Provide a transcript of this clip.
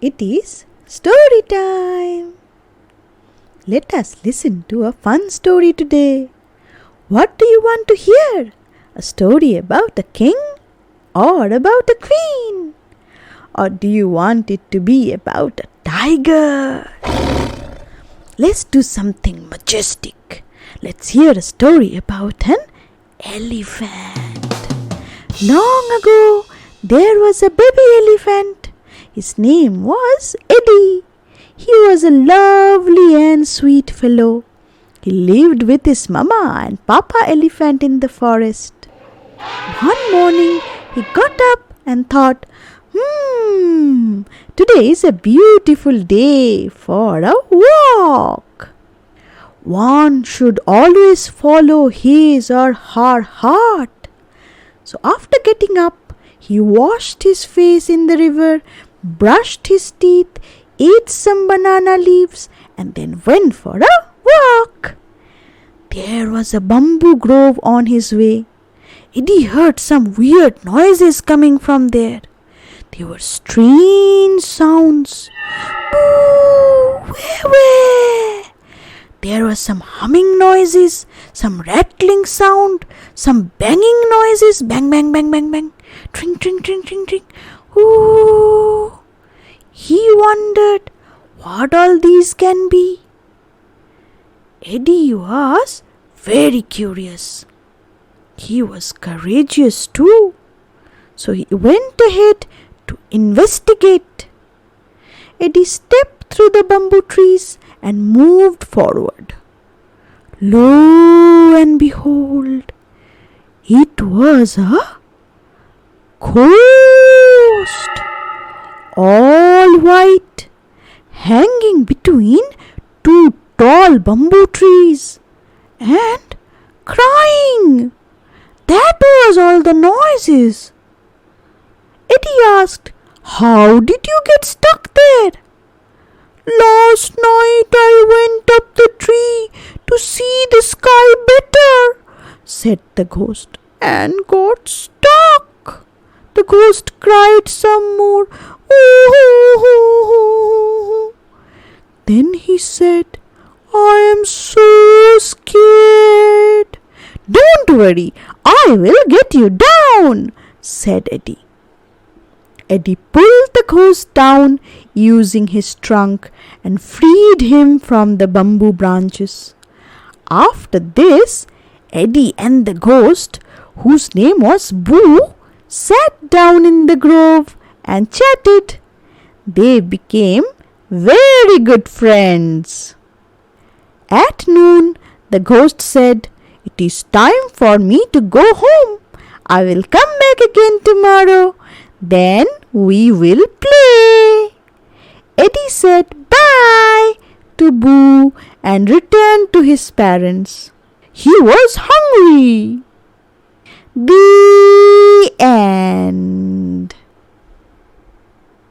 It is story time. Let us listen to a fun story today. What do you want to hear? A story about a king or about a queen? Or do you want it to be about a tiger? Let's do something majestic. Let's hear a story about an elephant. Long ago, there was a baby elephant. His name was Eddie. He was a lovely and sweet fellow. He lived with his mama and papa elephant in the forest. One morning, he got up and thought, today is a beautiful day for a walk. One should always follow his or her heart. So after getting up, he washed his face in the river, brushed his teeth, ate some banana leaves, and then went for a walk. There was a bamboo grove on his way. Eddie heard some weird noises coming from there. They were strange sounds. Boo! Where? There were some humming noises, some rattling sound, some banging noises. Bang, bang, bang, bang, bang. Tring, tring, tring, tring, tring. Ooh! He wondered what all these can be. Eddie was very curious. He was courageous too. So he went ahead to investigate. Eddie stepped through the bamboo trees and moved forward. Lo and behold, it was a ghost, all white, hanging between two tall bamboo trees and crying. That was all the noises. Eddie asked, "How did you get stuck there?" "Last night I went up the tree to see the sky better," said the ghost, "and got stuck." The ghost cried some more. "Ooh." Then he said, "I am so scared." "Don't worry, I will get you down," said Eddie. Eddie pulled the ghost down using his trunk and freed him from the bamboo branches. After this, Eddie and the ghost, whose name was Boo, sat down in the grove and chatted. They became very good friends. At noon, the ghost said, "It is time for me to go home. I will come back again tomorrow. Then we will play." Eddie said bye to Boo and returned to his parents. He was hungry. The end.